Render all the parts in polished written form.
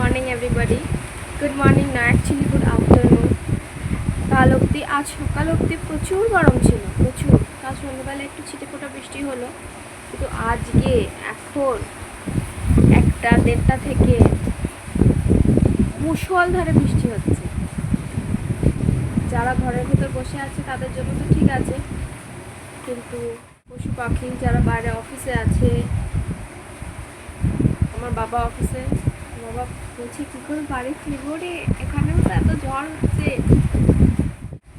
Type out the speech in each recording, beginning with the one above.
Morning everybody. Good morning না, actually good afternoon. কাল অবধি, আজ সকাল অবধি প্রচুর গরম ছিল, প্রচুর। কাল সন্ধ্যাবেলা একটু ছিটেফোঁটা বৃষ্টি হলো, কিন্তু আজকে এখন 1টা-1:30 থেকে মুষলধারে বৃষ্টি হচ্ছে। যারা ঘরের ভেতর বসে আছে তাদের জন্য তো ঠিক আছে, কিন্তু পশু পাখি যারা বাইরে অফিসে আছে, আমার বাবা অফিসে, বাবা বলছি কী করে বাড়ি ফিরবো রে, এখানেও তো এত ঝড় হচ্ছে।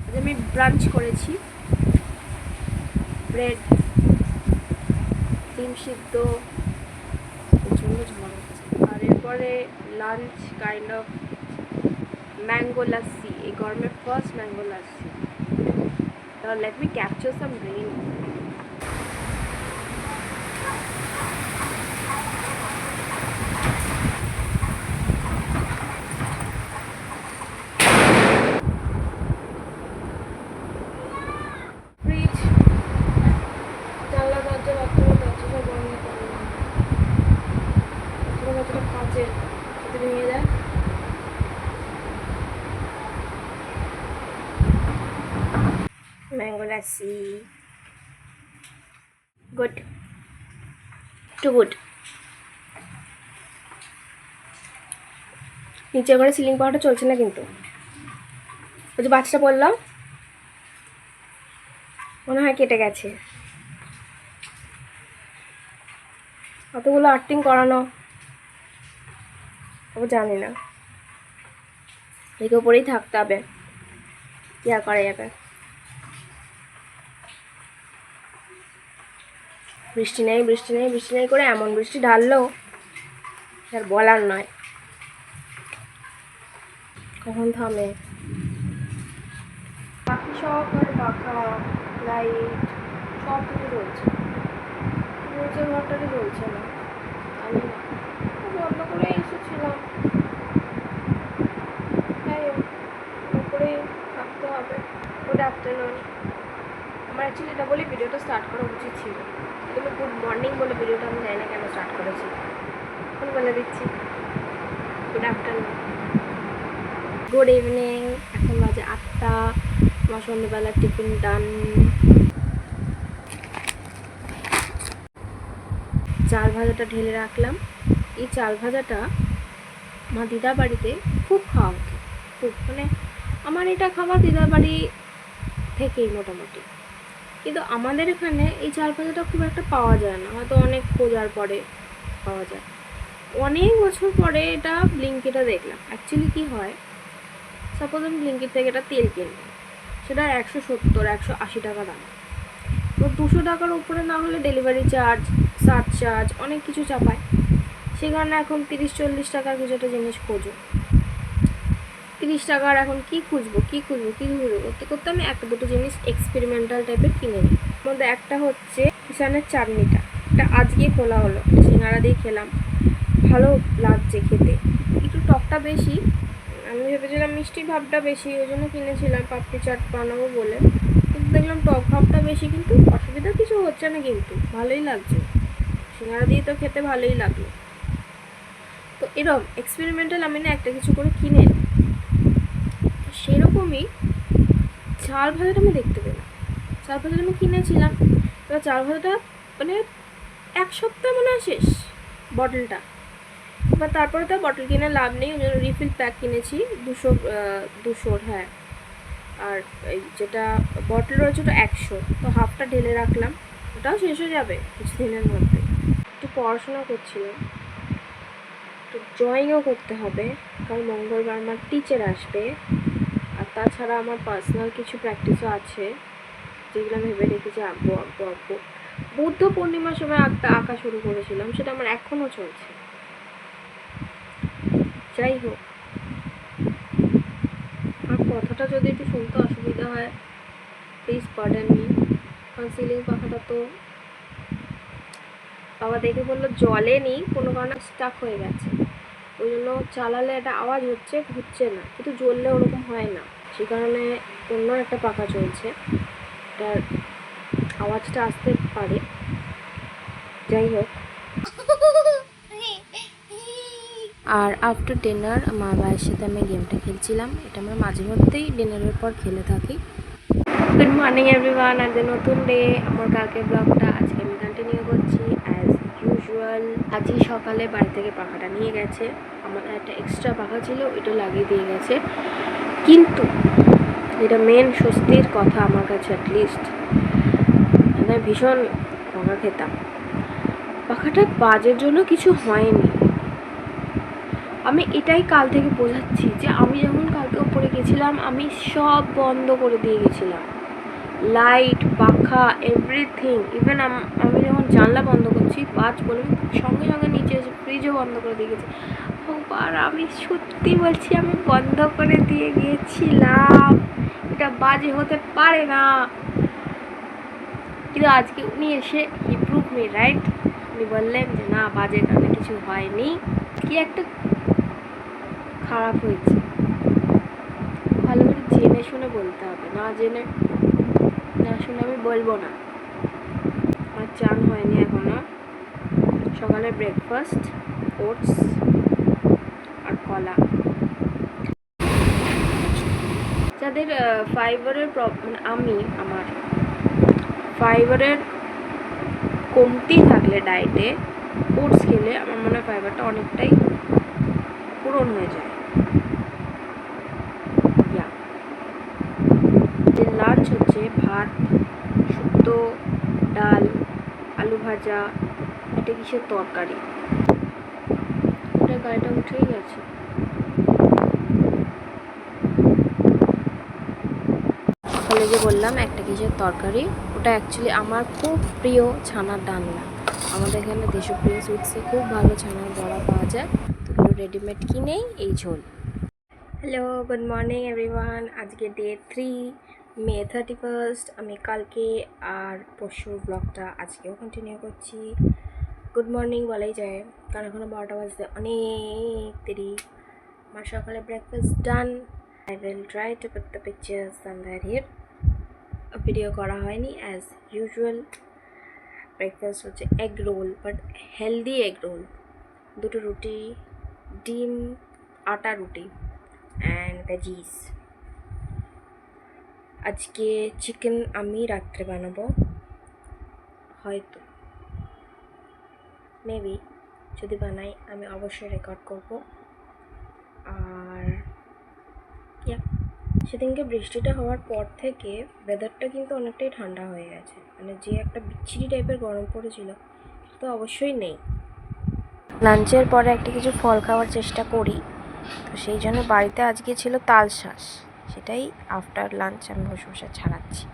আজ আমি ব্রাঞ্চ করেছি, ব্রেড, ডিম সিদ্ধ, প্রচণ্ড ঝড় হচ্ছে। আর এরপরে lunch kind of mango lassi, এই গরমের first mango lassi. Let me capture some rain. Fridge, জানলা দরজা, বাথরুমের দরজা সব বন্ধ করলাম। দরজাটা কাঁচের, যদি ভেঙে যায়। Mango lassi, good, to good. নিচে ঘরে সিলিং পাওয়াটা চলছে না, কিন্তু ওই যে বাচ্চাটা বললাম মনে হয় কেটে গেছে। অতগুলো আর্টিং করানো, ও জানি না, একে ওপরেই থাকতে হবে, কি আর করা যাবে। বৃষ্টি নেই বৃষ্টি নেই বৃষ্টি নেই করে এমন বৃষ্টি ঢাললো আর বলার নয়, কখন থামে। বাকি সব ঘরে পাখা, লাইট সব কিছু চলছে, নিচের ঘরটারই চলছে না। আমি বন্ধ করে এসেছিলাম, তাই উপরেই থাকতে হবে। Good afternoon. আমার অ্যাকচুয়ালি এটা বলে ভিডিওটা স্টার্ট করা উচিত ছিল, তুমি গুড মর্নিং বলে ভিডিওটা আমি জানি না কেন স্টার্ট করেছি। এখন বলে দিচ্ছি গুড আফটারনুন, গুড ইভিনিং। এখন বাজে 8টা, আমার সন্ধ্যেবেলা টিফিন ডান। চাল ভাজাটা ঢেলে রাখলাম। এই চাল ভাজাটা মা দিদার বাড়িতে খুব খাওয়া হতো, খুব, মানে আমার এটা খাওয়া দিদার বাড়ি থেকেই মোটামুটি। কিন্তু আমাদের এখানে এই চাল ভাজাটা খুব একটা পাওয়া যায় না, হয়তো অনেক খোঁজার পরে পাওয়া যায়। অনেক বছর পরে এটা ব্লিঙ্কিটা দেখলাম। অ্যাকচুয়ালি কী হয়, সাপোজ আমি ব্লিঙ্কিট থেকে এটা তেল কিনলাম, সেটা 170-180 টাকা দাম। তো 200 টাকার উপরে না হলে ডেলিভারি চার্জ, চার্জ অনেক কিছু চাপায়। সেই কারণে এখন 30-40 টাকার কিছু একটা জিনিস খোঁজো, 30 টাকার এখন কী খুঁজবো করতে করতে আমি 1-2 জিনিস এক্সপেরিমেন্টাল টাইপের কিনে নিই। মধ্যে একটা হচ্ছে কিষানের চাটনিটা, এটা আজকে খোলা হলো, সিঙ্গাড়া দিয়ে খেলাম, ভালো লাগছে খেতে। একটু টকটা বেশি, আমি ভেবেছিলাম মিষ্টির ভাবটা বেশি, ওই জন্য কিনেছিলাম পাপড়ি চাট বানাবো বলে, কিন্তু দেখলাম টক ভাবটা বেশি, কিন্তু অসুবিধা কিছু হচ্ছে না, কিন্তু ভালোই লাগছে। সিঙ্গাড়া দিয়ে তো খেতে ভালোই লাগলো। তো এরকম এক্সপেরিমেন্টাল আমি না একটা কিছু করে কিনে, সেরকমই চাল ভাজাটা আমি দেখতে পেলাম। চাল ভাজাটা আমি কিনেছিলাম, এবার চাল ভাজাটা মানে 1 সপ্তাহ মনে হয় শেষ বটলটা। এবার তারপরে তো বটল কিনে লাভ নেই, ওই জন্য রিফিল প্যাক কিনেছি 200, হ্যাঁ। আর এই যেটা বটল রয়েছে ওটা 100, তো হাফটা ঢেলে রাখলাম, ওটাও শেষ হয়ে যাবে কিছুদিনের মধ্যে। একটু পড়াশোনা করছিলাম, একটু ড্রয়িংও করতে হবে, কারণ মঙ্গলবার আমার টিচার আসবে। আর তাছাড়া আমার পার্সোনাল কিছু প্র্যাকটিসও আছে, যেগুলো আমি ভেবে রেখেছি আঁকবো। বুদ্ধ পূর্ণিমার সময় আঁকা শুরু করেছিলাম, সেটা আমার এখনও চলছে। যাই হোক, আর কথাটা যদি একটু শুনতে অসুবিধা হয় প্লিজ পার্ডন মি, কারণ সিলিং পাখাটা তো বাবা দেখে বললো জলে নেই, কোনো কারণে স্টাক হয়ে গেছে, ওই জন্য চালালে একটা আওয়াজ হচ্ছে, ঘুরছে না, কিন্তু জ্বললে ওরকম হয় না। সেই কারণে অন্য একটা পাখা চলছে, এটার আওয়াজটা আসতে পারে। যাই হোক, আর আফটার ডিনার আমার ভাইয়ের সাথে আমি গেমটা খেলছিলাম। এটা আমরা মাঝে মধ্যেই ডিনারের পর খেলে থাকি। গুড মর্নিং এভরিওয়ান, আজ নতুন ডে। আমার কালকের ব্লগটা আজকে আমি কন্টিনিউ করছি অ্যাজ ইউজুয়াল। আজই সকালে বাড়ি থেকে পাখাটা নিয়ে গেছে। আমার একটা এক্সট্রা পাখা ছিল, ওইটা লাগিয়ে দিয়ে গেছে। কিন্তু এটা মেন স্বস্তির কথা আমার কাছে, অ্যাটলিস্ট আমি ভীষণ পাখা খেতাম। পাখাটা বাজের জন্য কিছু হয়নি। আমি এটাই কাল থেকে বোঝাচ্ছি যে আমি যখন কালকে উপরে গেছিলাম আমি সব বন্ধ করে দিয়ে গেছিলাম, লাইট, পাখা, এভরিথিং। ইভেন আমি যখন জানলা বন্ধ করছি বাজ বলে সঙ্গে সঙ্গে নিচে এসে ফ্রিজও বন্ধ করে দিয়ে গেছি। আর আমি সত্যি বলছি আমি বন্ধ করে দিয়ে গিয়েছিলাম, এটা বাজে হতে পারে না। কিন্তু আজকে উনি এসে হি প্রুভ মি রাইট। উনি বললেন যে না, বাজের কারণে কিছু হয়নি, কি একটা খারাপ হয়েছে। ভালো করে জেনে শুনে বলতে হবে, না জেনে না শুনে আমি বলবো না। আমার চান হয়নি এখনো। সকালে ব্রেকফাস্ট ওটস আর কলা। যাদের ফাইবারের প্রবলেম, আমার ফাইবারের কমতি থাকলে ডায়েটে ওটস খেলে আমার মনে হয় ফাইবারটা অনেকটাই পূরণ হয়ে যায়। যে লাঞ্চ হচ্ছে ভাত, শুক্তো, ডাল, আলু ভাজা, এটা কিসের তরকারি, ওটা গাড়িটা উঠেই গেছে। সকালে যে বললাম একটা কিসের তরকারি, ওটা অ্যাকচুয়ালি আমার খুব প্রিয় ছানার ডালনা। আমাদের এখানে দেশপ্রিয় সুইটসে খুব ভালো ছানার বড়া পাওয়া যায়, তো এগুলো রেডিমেড কিনেই এই ঝোল। Hello, good morning everyone. আজকে ডে 3, মে 31। আমি কালকে আর পরশুর ব্লগটা আজকেও কন্টিনিউ করছি। গুড মর্নিং বলাই যায়, কারণ এখনও 12টা বাজতে অনেক দেরি। আমার সকালে breakfast done. I will try to put the pictures somewhere here. Video করা হয়নি অ্যাজ ইউজুয়াল। ব্রেকফাস্ট হচ্ছে egg roll, but healthy egg roll. 2টো রুটি, ডিম, আটা রুটি অ্যান্ড ভেজিস। আজকে চিকেন আমি রাত্রে বানাবো, হয়তো মেবি। যদি বানাই আমি অবশ্যই রেকর্ড করব। আর সেদিনকে বৃষ্টিটা হওয়ার পর থেকে ওয়েদারটা কিন্তু অনেকটাই ঠান্ডা হয়ে গেছে। মানে যে একটা বিচ্ছিরি টাইপের গরম পড়েছিল তো অবশ্যই নেই। লাঞ্চের পরে একটা কিছু ফল খাওয়ার চেষ্টা করি, তো সেই জন্য বাড়িতে আজকে ছিল তালশাঁস। সেটাই আফটার লাঞ্চ আমি বসে বসে ছাড়াচ্ছি।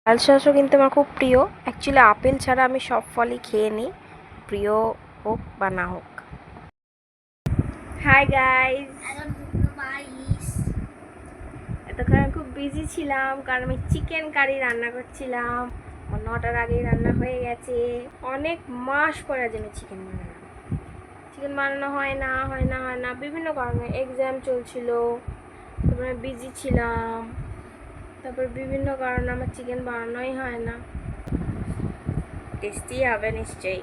তালশাঁসও কিন্তু আমার খুব প্রিয়। অ্যাকচুয়ালি আপেল ছাড়া আমি সব ফলই খেয়ে নিই, প্রিয় হোক বা না হোক। হাই গাইস, এতক্ষণ খুব বিজি ছিলাম কারণ আমি চিকেন কারি রান্না করছিলাম। 9টার আগেই রান্না হয়ে গেছে। অনেক মাস পরে আজ আমি চিকেন বানানো হয় না বিভিন্ন কারণে। এক্সাম চলছিল, তারপরে বিজি ছিলাম, তারপর বিভিন্ন কারণে আমার চিকেন বানানোই হয় না। টেস্টি হবে নিশ্চয়ই।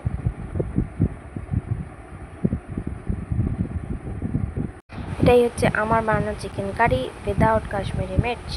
এটাই হচ্ছে আমার বানানো চিকেন কারি উইদাউট কাশ্মীরি মির্চ।